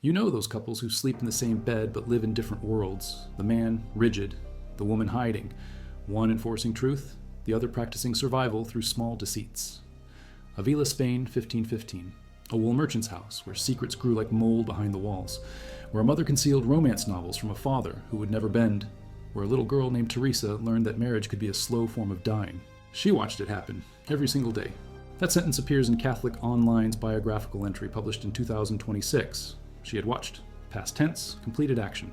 You know those couples who sleep in the same bed but live in different worlds, the man rigid, the woman hiding, one enforcing truth, the other practicing survival through small deceits. Avila, Spain, 1515. A wool merchant's house where secrets grew like mold behind the walls, where a mother concealed romance novels from a father who would never bend, where a little girl named Teresa learned that marriage could be a slow form of dying. She watched it happen every single day. That sentence appears in Catholic Online's biographical entry published in 2026. She had watched. Past tense, completed action.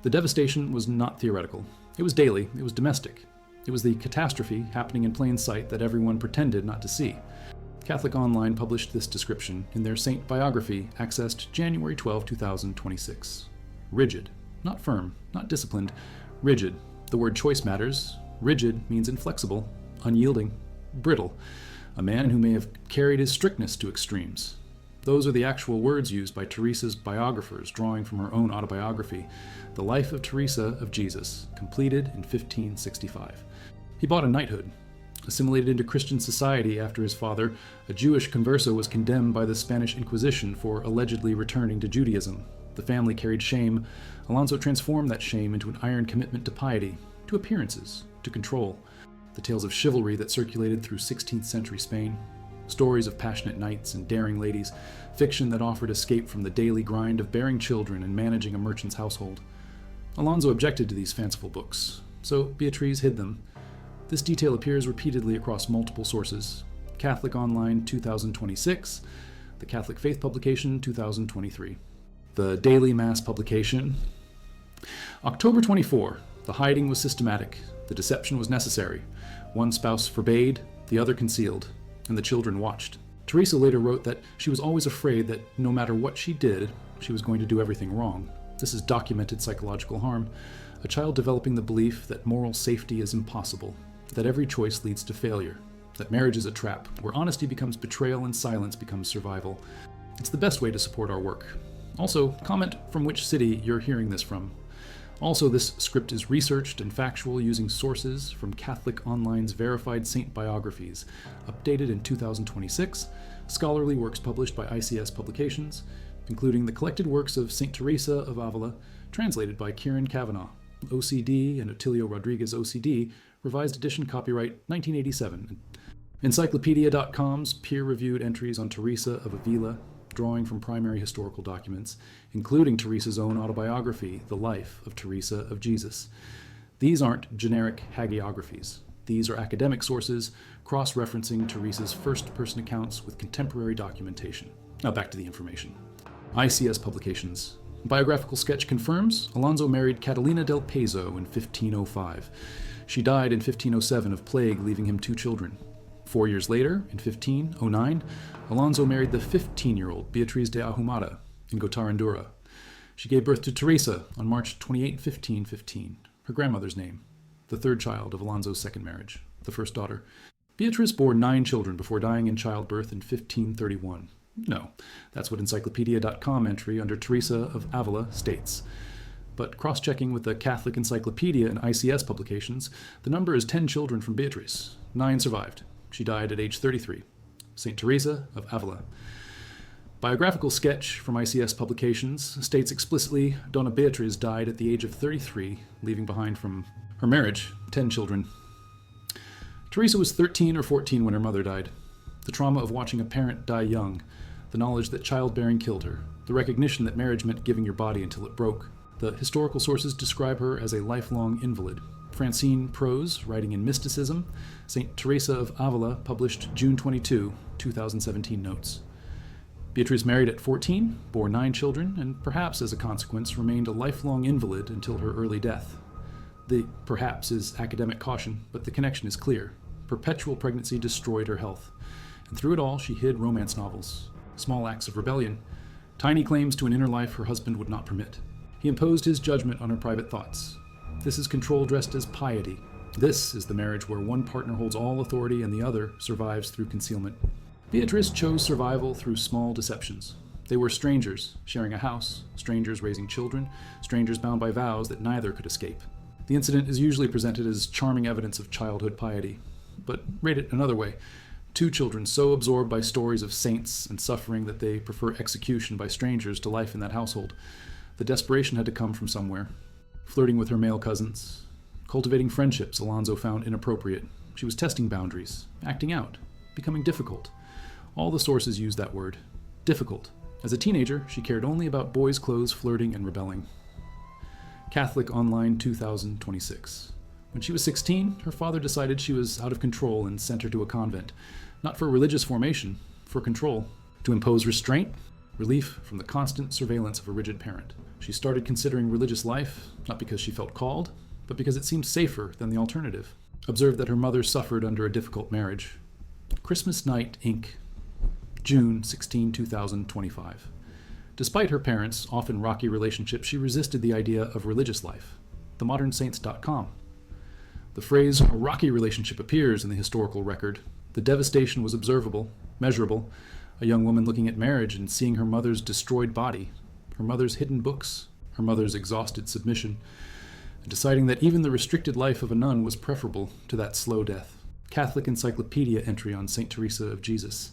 The devastation was not theoretical. It was daily. It was domestic. It was the catastrophe happening in plain sight that everyone pretended not to see. Catholic Online published this description in their saint biography, accessed January 12, 2026. Rigid. Not firm. Not disciplined. Rigid. The word choice matters. Rigid means inflexible, unyielding, brittle. A man who may have carried his strictness to extremes. Those are the actual words used by Teresa's biographers, drawing from her own autobiography, The Life of Teresa of Jesus, completed in 1565. He bought a knighthood, assimilated into Christian society after his father, a Jewish converso, was condemned by the Spanish Inquisition for allegedly returning to Judaism. The family carried shame. Alonso transformed that shame into an iron commitment to piety, to appearances, to control. The tales of chivalry that circulated through 16th century Spain, stories of passionate knights and daring ladies, fiction that offered escape from the daily grind of bearing children and managing a merchant's household. Alonso objected to these fanciful books, so Beatriz hid them. This detail appears repeatedly across multiple sources. Catholic Online 2026, the Catholic Faith Publication 2023. The Daily Mass Publication. October 24. The hiding was systematic. The deception was necessary. One spouse forbade, the other concealed, and the children watched. Teresa later wrote that she was always afraid that no matter what she did, she was going to do everything wrong. This is documented psychological harm. A child developing the belief that moral safety is impossible, that every choice leads to failure, that marriage is a trap, where honesty becomes betrayal and silence becomes survival. It's the best way to support our work. Also, comment from which city you're hearing this from. Also, this script is researched and factual using sources from Catholic Online's verified saint biographies, updated in 2026, scholarly works published by ICS Publications, including the collected works of Saint Teresa of Avila, translated by Kieran Kavanagh, OCD and Otilio Rodriguez OCD, revised edition copyright 1987. Encyclopedia.com's peer-reviewed entries on Teresa of Avila, drawing from primary historical documents, including Teresa's own autobiography, The Life of Teresa of Jesus. These aren't generic hagiographies. These are academic sources, cross-referencing Teresa's first-person accounts with contemporary documentation. Now back to the information. ICS Publications. Biographical sketch confirms Alonso married Catalina del Pezo in 1505. She died in 1507 of plague, leaving him 2 children. 4 years later, in 1509, Alonso married the 15-year-old Beatriz de Ahumada in Gotarandura. She gave birth to Teresa on March 28, 1515, her grandmother's name, the 3rd child of Alonso's second marriage, the first daughter. Beatriz bore 9 children before dying in childbirth in 1531. No, that's what Encyclopedia.com entry under Teresa of Avila states. But cross-checking with the Catholic Encyclopedia and ICS publications, the number is 10 children from Beatriz. 9 survived. She died at age 33. Saint Teresa of Avila. Biographical sketch from ICS Publications states explicitly Donna Beatriz died at the age of 33, leaving behind from her marriage 10 children. Teresa was 13 or 14 when her mother died. The trauma of watching a parent die young, the knowledge that childbearing killed her, the recognition that marriage meant giving your body until it broke. The historical sources describe her as a lifelong invalid. Francine Prose, writing in Mysticism, Saint Teresa of Avila, published June 22, 2017 notes. Beatriz married at 14, bore 9 children, and perhaps as a consequence remained a lifelong invalid until her early death. The perhaps is academic caution, but the connection is clear. Perpetual pregnancy destroyed her health, and through it all she hid romance novels, small acts of rebellion, tiny claims to an inner life her husband would not permit. He imposed his judgment on her private thoughts. This is control dressed as piety. This is the marriage where one partner holds all authority and the other survives through concealment. Beatriz chose survival through small deceptions. They were strangers, sharing a house, strangers raising children, strangers bound by vows that neither could escape. The incident is usually presented as charming evidence of childhood piety. But rate it another way. Two children so absorbed by stories of saints and suffering that they prefer execution by strangers to life in that household. The desperation had to come from somewhere. Flirting with her male cousins, cultivating friendships Alonso found inappropriate. She was testing boundaries, acting out, becoming difficult. All the sources use that word, difficult. As a teenager, she cared only about boys' clothes, flirting, and rebelling. Catholic Online 2026. When she was 16, her father decided she was out of control and sent her to a convent, not for religious formation, for control, to impose restraint, relief from the constant surveillance of a rigid parent. She started considering religious life, not because she felt called, but because it seemed safer than the alternative. Observed that her mother suffered under a difficult marriage. Christmas Night, Inc., June 16, 2025. Despite her parents' often rocky relationship, she resisted the idea of religious life. TheModernSaints.com. The phrase rocky relationship appears in the historical record. The devastation was observable, measurable. A young woman looking at marriage and seeing her mother's destroyed body, her mother's hidden books, her mother's exhausted submission, and deciding that even the restricted life of a nun was preferable to that slow death. Catholic Encyclopedia entry on Saint Teresa of Jesus.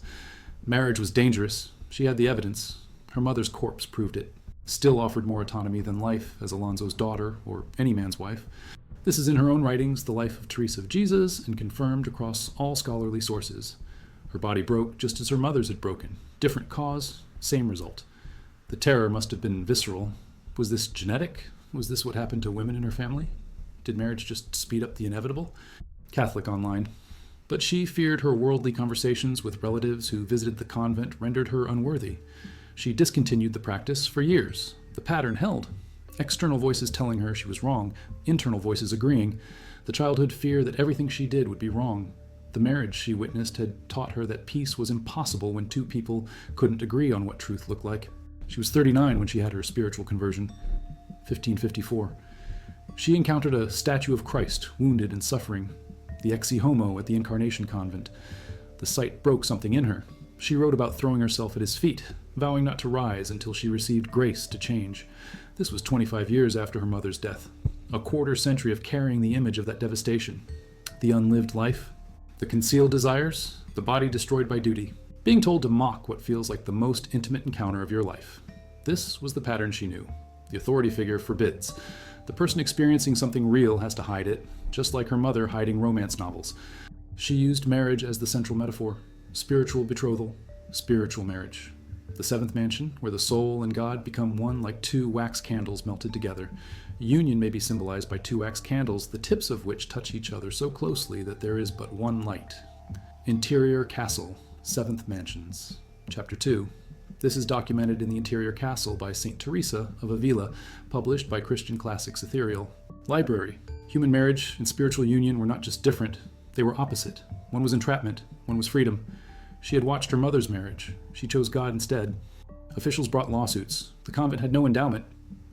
Marriage was dangerous. She had the evidence. Her mother's corpse proved it. Still offered more autonomy than life as Alonso's daughter, or any man's wife. This is in her own writings, The Life of Teresa of Jesus, and confirmed across all scholarly sources. Her body broke just as her mother's had broken. Different cause, same result. The terror must have been visceral. Was this genetic? Was this what happened to women in her family? Did marriage just speed up the inevitable? Catholic Online. But she feared her worldly conversations with relatives who visited the convent rendered her unworthy. She discontinued the practice for years. The pattern held. External voices telling her she was wrong, internal voices agreeing. The childhood fear that everything she did would be wrong. The marriage she witnessed had taught her that peace was impossible when two people couldn't agree on what truth looked like. She was 39 when she had her spiritual conversion, 1554. She encountered a statue of Christ, wounded and suffering, the ex homo at the Incarnation Convent. The sight broke something in her. She wrote about throwing herself at his feet, vowing not to rise until she received grace to change. This was 25 years after her mother's death. A quarter century of carrying the image of that devastation. The unlived life, the concealed desires, the body destroyed by duty. Being told to mock what feels like the most intimate encounter of your life. This was the pattern she knew. The authority figure forbids. The person experiencing something real has to hide it, just like her mother hiding romance novels. She used marriage as the central metaphor. Spiritual betrothal, spiritual marriage. The seventh mansion, where the soul and God become one like two wax candles melted together. Union may be symbolized by two wax candles, the tips of which touch each other so closely that there is but one light. Interior Castle, Seventh Mansions. Chapter 2. This is documented in The Interior Castle by Saint Teresa of Avila, published by Christian Classics Ethereal. Library. Human marriage and spiritual union were not just different, they were opposite. One was entrapment, one was freedom. She had watched her mother's marriage. She chose God instead. Officials brought lawsuits. The convent had no endowment.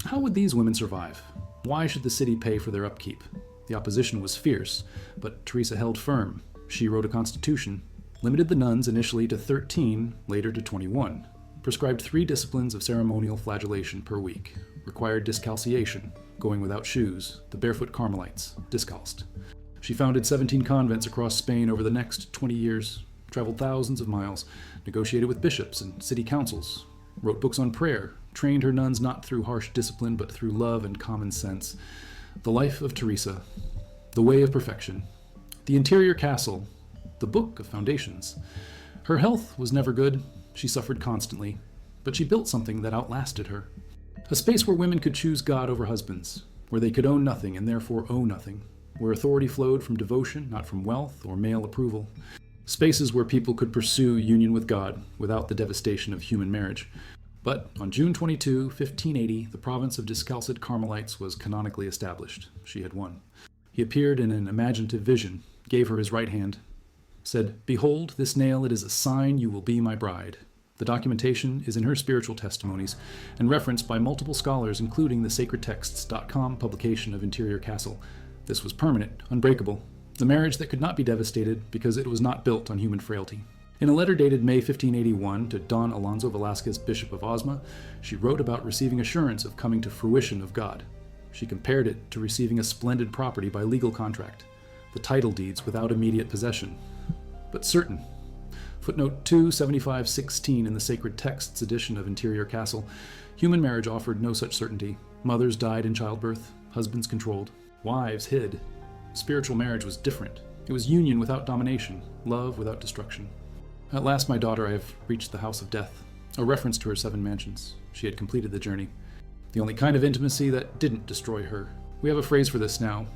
How would these women survive? Why should the city pay for their upkeep? The opposition was fierce, but Teresa held firm. She wrote a constitution, limited the nuns initially to 13, later to 21, prescribed 3 disciplines of ceremonial flagellation per week, required discalciation, going without shoes, the barefoot Carmelites, discalced. She founded 17 convents across Spain over the next 20 years, traveled thousands of miles, negotiated with bishops and city councils, wrote books on prayer, trained her nuns not through harsh discipline but through love and common sense. The Life of Teresa, The Way of Perfection, The Interior Castle, The Book of Foundations. Her health was never good. She suffered constantly, but she built something that outlasted her. A space where women could choose God over husbands, where they could own nothing and therefore owe nothing, where authority flowed from devotion, not from wealth or male approval. Spaces where people could pursue union with God without the devastation of human marriage. But on June 22, 1580, the province of Discalced Carmelites was canonically established. She had won. He appeared in an imaginative vision, gave her his right hand, said, "Behold, this nail, it is a sign you will be my bride." The documentation is in her spiritual testimonies and referenced by multiple scholars, including the sacredtexts.com publication of Interior Castle. This was permanent, unbreakable. The marriage that could not be devastated because it was not built on human frailty. In a letter dated May 1581 to Don Alonso Velasquez, Bishop of Osma, she wrote about receiving assurance of coming to fruition of God. She compared it to receiving a splendid property by legal contract, the title deeds without immediate possession, but certain. Footnote 27516 in the Sacred Texts edition of Interior Castle. Human marriage offered no such certainty. Mothers died in childbirth, husbands controlled, wives hid. Spiritual marriage was different. It was union without domination, love without destruction. At last, my daughter, I have reached the house of death, a reference to her 7 mansions. She had completed the journey. The only kind of intimacy that didn't destroy her. We have a phrase for this now.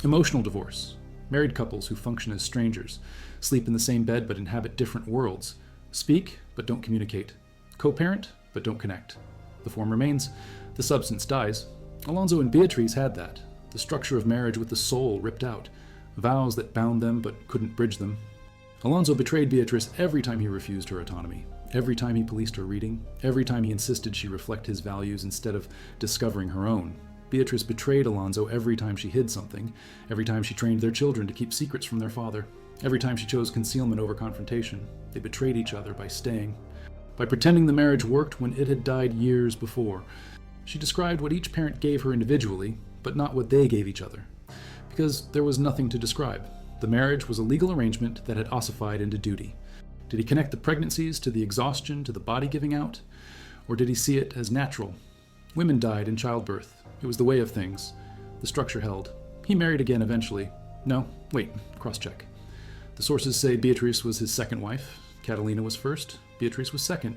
Emotional divorce. Married couples who function as strangers, sleep in the same bed but inhabit different worlds, speak but don't communicate, co-parent but don't connect. The form remains, the substance dies. Alonso and Beatrice had that, the structure of marriage with the soul ripped out, vows that bound them but couldn't bridge them. Alonso betrayed Beatrice every time he refused her autonomy, every time he policed her reading, every time he insisted she reflect his values instead of discovering her own. Beatrice betrayed Alonso every time she hid something, every time she trained their children to keep secrets from their father, every time she chose concealment over confrontation. They betrayed each other by staying, by pretending the marriage worked when it had died years before. She described what each parent gave her individually, but not what they gave each other, because there was nothing to describe. The marriage was a legal arrangement that had ossified into duty. Did he connect the pregnancies to the exhaustion, to the body giving out? Or did he see it as natural? Women died in childbirth. It was the way of things. The structure held. He married again eventually. No, wait, cross-check. The sources say Beatrice was his second wife. Catalina was first. Beatrice was second.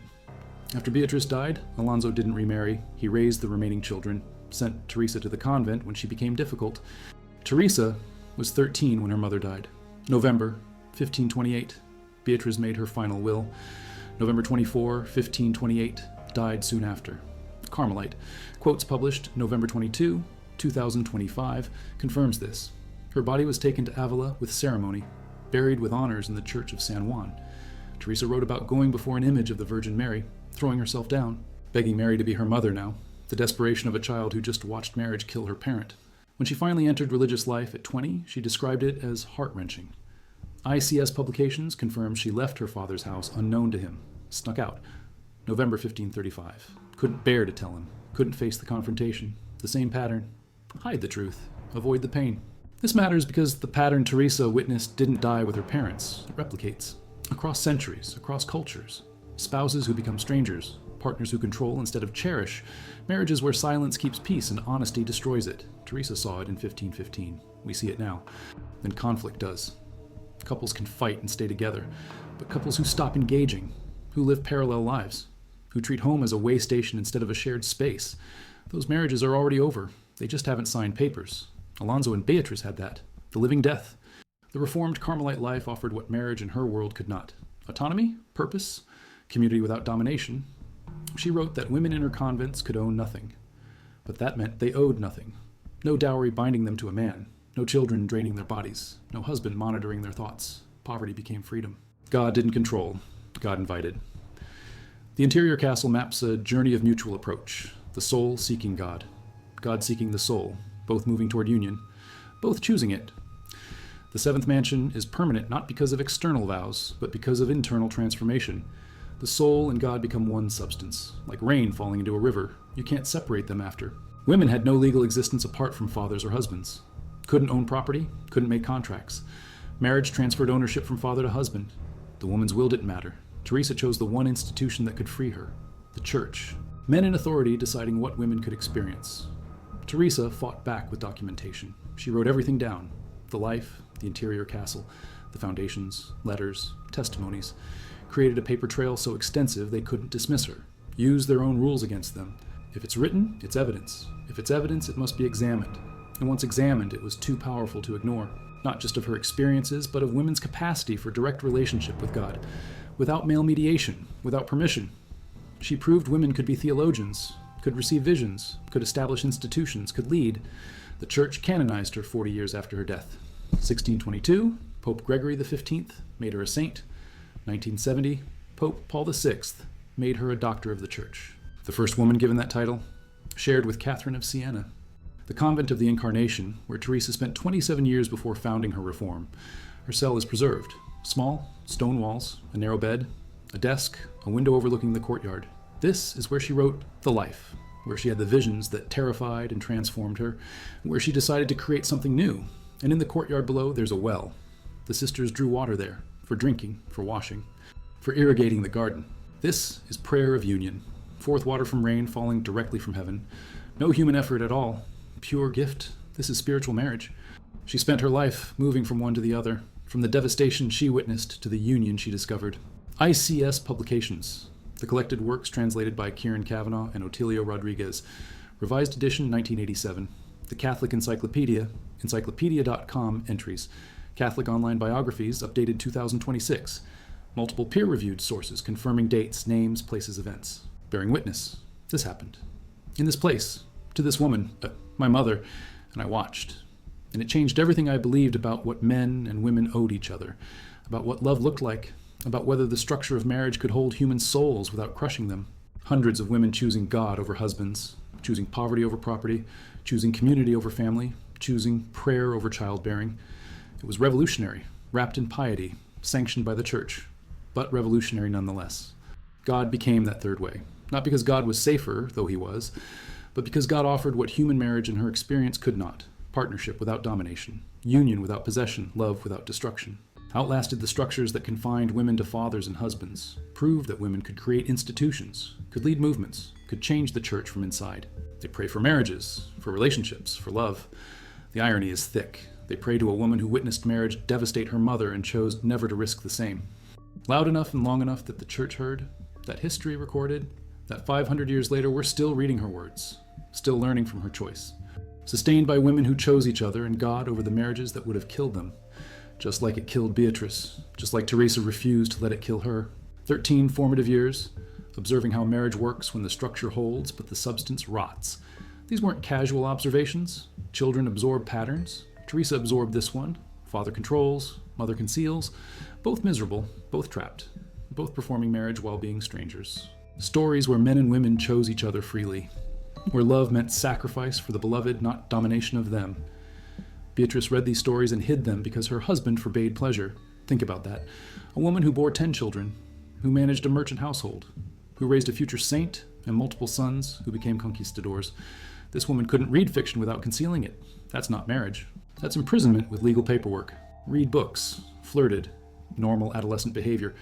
After Beatrice died, Alonso didn't remarry. He raised the remaining children, sent Teresa to the convent when she became difficult. Teresa was 13 when her mother died. November 1528. Beatrice made her final will. November 24, 1528, died soon after. Carmelite. Quotes published November 22, 2025, confirms this. Her body was taken to Avila with ceremony, buried with honors in the church of San Juan. Teresa wrote about going before an image of the Virgin Mary, throwing herself down, begging Mary to be her mother now, the desperation of a child who just watched marriage kill her parent. When she finally entered religious life at 20, she described it as heart-wrenching. ICS Publications confirms she left her father's house unknown to him, snuck out. November 1535. Couldn't bear to tell him. Couldn't face the confrontation. The same pattern. Hide the truth. Avoid the pain. This matters because the pattern Teresa witnessed didn't die with her parents. It replicates. Across centuries, across cultures. Spouses who become strangers. Partners who control instead of cherish. Marriages where silence keeps peace and honesty destroys it. Teresa saw it in 1515. We see it now. Then conflict does. Couples can fight and stay together, but couples who stop engaging, who live parallel lives, who treat home as a way station instead of a shared space, those marriages are already over. They just haven't signed papers. Alonso and Beatrice had that. The living death. The reformed Carmelite life offered what marriage in her world could not. Autonomy, purpose, community without domination. She wrote that women in her convents could own nothing, but that meant they owed nothing. No dowry binding them to a man. No children draining their bodies. No husband monitoring their thoughts. Poverty became freedom. God didn't control. God invited. The interior castle maps a journey of mutual approach. The soul seeking God. God seeking the soul. Both moving toward union. Both choosing it. The 7th mansion is permanent not because of external vows, but because of internal transformation. The soul and God become one substance. Like rain falling into a river. You can't separate them after. Women had no legal existence apart from fathers or husbands. Couldn't own property, couldn't make contracts. Marriage transferred ownership from father to husband. The woman's will didn't matter. Teresa chose the one institution that could free her, the church. Men in authority deciding what women could experience. Teresa fought back with documentation. She wrote everything down. The life, the interior castle, the foundations, letters, testimonies. Created a paper trail so extensive they couldn't dismiss her. Used their own rules against them. If it's written, it's evidence. If it's evidence, it must be examined. And once examined, it was too powerful to ignore. Not just of her experiences, but of women's capacity for direct relationship with God, without male mediation, without permission. She proved women could be theologians, could receive visions, could establish institutions, could lead. The church canonized her 40 years after her death. 1622, Pope Gregory XV made her a saint. 1970, Pope Paul VI made her a doctor of the church. The first woman given that title, shared with Catherine of Siena. The convent of the Incarnation, where Teresa spent 27 years before founding her reform. Her cell is preserved. Small, stone walls, a narrow bed, a desk, a window overlooking the courtyard. This is where she wrote The Life, where she had the visions that terrified and transformed her, where she decided to create something new. And in the courtyard below, there's a well. The sisters drew water there, for drinking, for washing. for irrigating the garden. This is prayer of union. Fourth water from rain falling directly from heaven. No human effort at all. Pure gift. This is spiritual marriage. She spent her life moving from one to the other, from the devastation she witnessed to the union she discovered. ICS Publications. The collected works translated by Kieran Kavanagh and Otilio Rodriguez. Revised edition 1987. The Catholic Encyclopedia, encyclopedia.com entries. Catholic online biographies, updated 2026. Multiple peer-reviewed sources confirming dates, names, places, events. Bearing witness. This happened. In this place. To this woman, my mother, and I watched. And it changed everything I believed about what men and women owed each other, about what love looked like, about whether the structure of marriage could hold human souls without crushing them. Hundreds of women choosing God over husbands, choosing poverty over property, choosing community over family, choosing prayer over childbearing. It was revolutionary, wrapped in piety, sanctioned by the church, but revolutionary nonetheless. God became that third way, not because God was safer, though he was, but because God offered what human marriage in her experience could not: partnership without domination, union without possession, love without destruction. Outlasted the structures that confined women to fathers and husbands, proved that women could create institutions, could lead movements, could change the church from inside. They pray for marriages, for relationships, for love. The irony is thick. They pray to a woman who witnessed marriage devastate her mother and chose never to risk the same. Loud enough and long enough that the church heard, that history recorded, that 500 years later we're still reading her words, still learning from her choice. Sustained by women who chose each other and God over the marriages that would have killed them. Just like it killed Beatrice, just like Teresa refused to let it kill her. 13 formative years, observing how marriage works when the structure holds but the substance rots. These weren't casual observations. Children absorb patterns. Teresa absorbed this one. Father controls, mother conceals. Both miserable, both trapped, both performing marriage while being strangers. Stories where men and women chose each other freely, where love meant sacrifice for the beloved, not domination of them. Beatrice read these stories and hid them because her husband forbade pleasure. Think about that. A woman who bore 10 children, who managed a merchant household, who raised a future saint and multiple sons who became conquistadors. This woman couldn't read fiction without concealing it. That's not marriage. That's imprisonment with legal paperwork. Read books, flirted, normal adolescent behavior.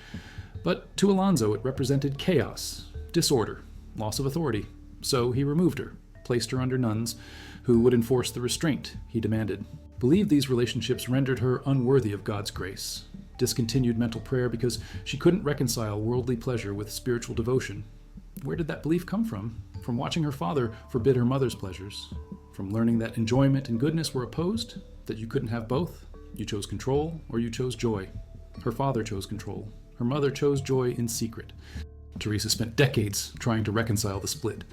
But to Alonso, it represented chaos, disorder, loss of authority. So he removed her, placed her under nuns who would enforce the restraint he demanded. Believed these relationships rendered her unworthy of God's grace. Discontinued mental prayer because she couldn't reconcile worldly pleasure with spiritual devotion. Where did that belief come from? From watching her father forbid her mother's pleasures. From learning that enjoyment and goodness were opposed, that you couldn't have both. You chose control or you chose joy. Her father chose control. Her mother chose joy in secret. Teresa spent decades trying to reconcile the split.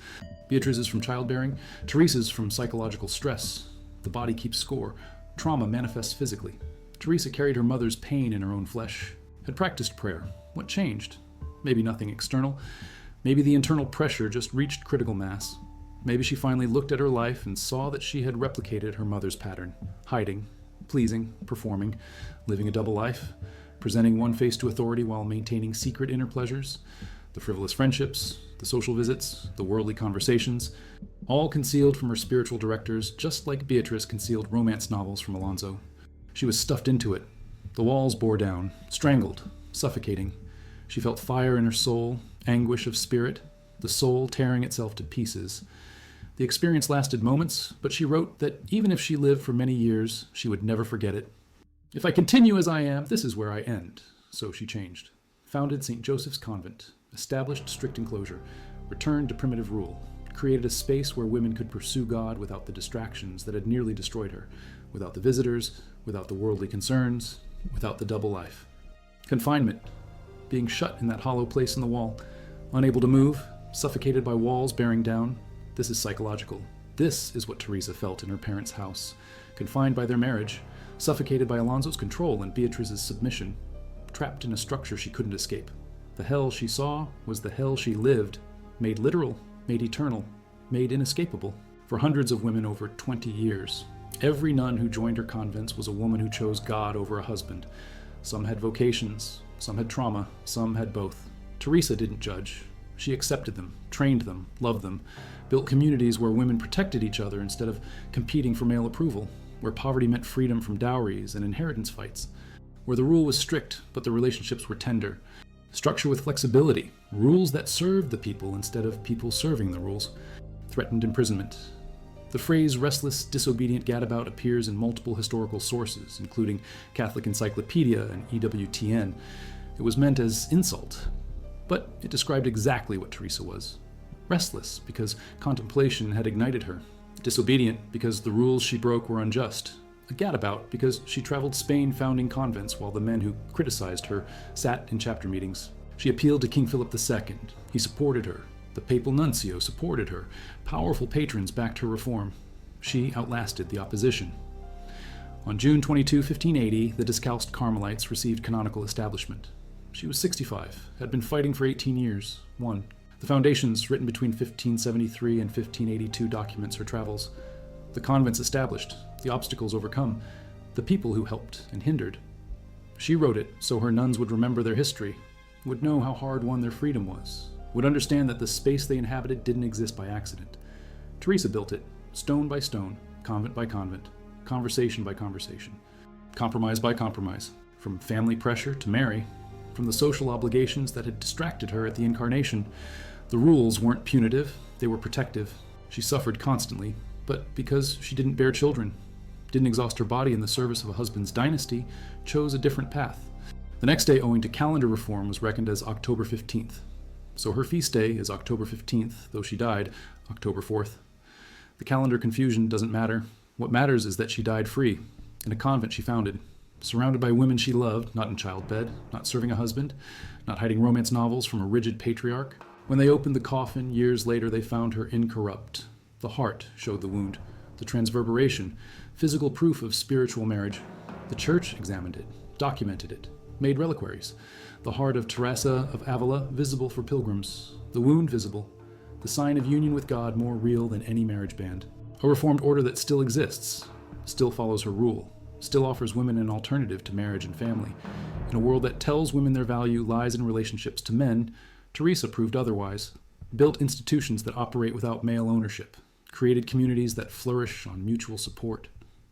Beatrice is from childbearing. Teresa's from psychological stress. The body keeps score. Trauma manifests physically. Teresa carried her mother's pain in her own flesh. Had practiced prayer. What changed? Maybe nothing external. Maybe the internal pressure just reached critical mass. Maybe she finally looked at her life and saw that she had replicated her mother's pattern. Hiding, pleasing, performing, living a double life, presenting one face to authority while maintaining secret inner pleasures. The frivolous friendships, the social visits, the worldly conversations, all concealed from her spiritual directors, just like Beatrice concealed romance novels from Alonso. She was stuffed into it. The walls bore down, strangled, suffocating. She felt fire in her soul, anguish of spirit, the soul tearing itself to pieces. The experience lasted moments, but she wrote that even if she lived for many years, she would never forget it. If I continue as I am, this is where I end. So she changed. Founded St. Joseph's Convent. Established strict enclosure, returned to primitive rule, created a space where women could pursue God without the distractions that had nearly destroyed her, without the visitors, without the worldly concerns, without the double life. Confinement, being shut in that hollow place in the wall, unable to move, suffocated by walls bearing down. This is psychological. This is what Teresa felt in her parents' house, confined by their marriage, suffocated by Alonso's control and Beatrice's submission, trapped in a structure she couldn't escape. The hell she saw was the hell she lived, made literal, made eternal, made inescapable. For hundreds of women over 20 years, every nun who joined her convents was a woman who chose God over a husband. Some had vocations, some had trauma, some had both. Teresa didn't judge. She accepted them, trained them, loved them, built communities where women protected each other instead of competing for male approval, where poverty meant freedom from dowries and inheritance fights, where the rule was strict but the relationships were tender. Structure with flexibility, rules that serve the people instead of people serving the rules. Threatened imprisonment. The phrase restless, disobedient gadabout appears in multiple historical sources, including Catholic Encyclopedia and EWTN. It was meant as insult, but it described exactly what Teresa was. Restless, because contemplation had ignited her. Disobedient, because the rules she broke were unjust. A gadabout, because she traveled Spain founding convents while the men who criticized her sat in chapter meetings. She appealed to King Philip II. He supported her. The papal nuncio supported her. Powerful patrons backed her reform. She outlasted the opposition. On June 22, 1580, the Discalced Carmelites received canonical establishment. She was 65, had been fighting for 18 years, won. The foundations, written between 1573 and 1582, documents her travels. The convents established, the obstacles overcome, the people who helped and hindered. She wrote it so her nuns would remember their history, would know how hard won their freedom was, would understand that the space they inhabited didn't exist by accident. Teresa built it, stone by stone, convent by convent, conversation by conversation, compromise by compromise, from family pressure to marry, from the social obligations that had distracted her at the Incarnation. The rules weren't punitive, they were protective. She suffered constantly, but because she didn't bear children, didn't exhaust her body in the service of a husband's dynasty, chose a different path. The next day, owing to calendar reform, was reckoned as October 15th. So her feast day is October 15th, though she died October 4th. The calendar confusion doesn't matter. What matters is that she died free, in a convent she founded, surrounded by women she loved, not in childbed, not serving a husband, not hiding romance novels from a rigid patriarch. When they opened the coffin, years later, they found her incorrupt. The heart showed the wound, the transverberation, physical proof of spiritual marriage. The church examined it, documented it, made reliquaries. The heart of Teresa of Avila visible for pilgrims, the wound visible, the sign of union with God more real than any marriage band. A reformed order that still exists, still follows her rule, still offers women an alternative to marriage and family. In a world that tells women their value lies in relationships to men, Teresa proved otherwise, built institutions that operate without male ownership, created communities that flourish on mutual support,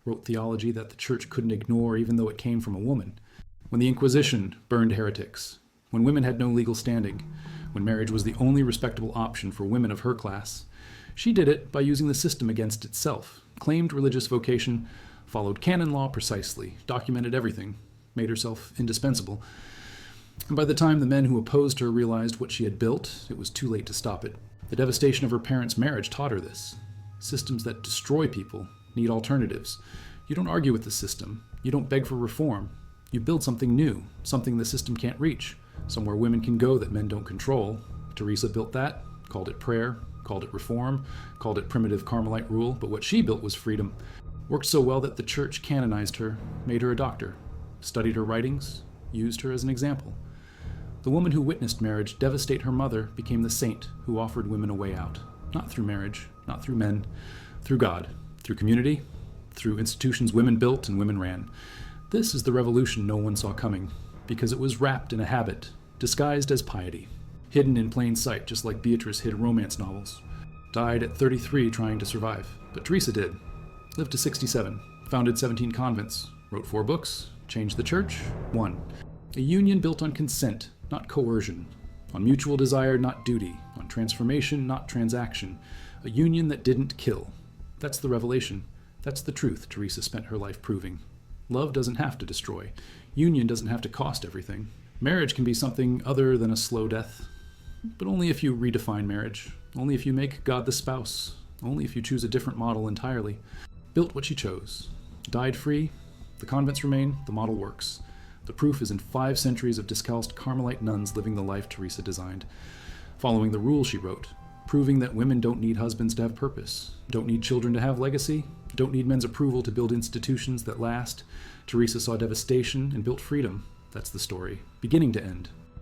wrote theology that the church couldn't ignore even though it came from a woman. When the Inquisition burned heretics, when women had no legal standing, when marriage was the only respectable option for women of her class, she did it by using the system against itself, claimed religious vocation, followed canon law precisely, documented everything, made herself indispensable. And by the time the men who opposed her realized what she had built, it was too late to stop it. The devastation of her parents' marriage taught her this. Systems that destroy people need alternatives. You don't argue with the system. You don't beg for reform. You build something new, something the system can't reach, somewhere women can go that men don't control. Teresa built that, called it prayer, called it reform, called it primitive Carmelite rule, but what she built was freedom. Worked so well that the church canonized her, made her a doctor, studied her writings, used her as an example. The woman who witnessed marriage devastate her mother became the saint who offered women a way out, not through marriage, not through men, through God, through community, through institutions women built and women ran. This is the revolution no one saw coming, because it was wrapped in a habit, disguised as piety, hidden in plain sight, just like Beatrice hid romance novels. Died at 33 trying to survive, but Teresa did. Lived to 67, founded 17 convents, wrote 4 books, changed the church, won. A union built on consent, not coercion, on mutual desire, not duty, on transformation, not transaction. A union that didn't kill. That's the revelation. That's the truth Teresa spent her life proving. Love doesn't have to destroy. Union doesn't have to cost everything. Marriage can be something other than a slow death, but only if you redefine marriage, only if you make God the spouse, only if you choose a different model entirely. Built what she chose. Died free. The convents remain. The model works. The proof is in 5 centuries of discalced Carmelite nuns living the life Teresa designed, following the rules she wrote, proving that women don't need husbands to have purpose, don't need children to have legacy, don't need men's approval to build institutions that last. Teresa saw devastation and built freedom. That's the story, beginning to end.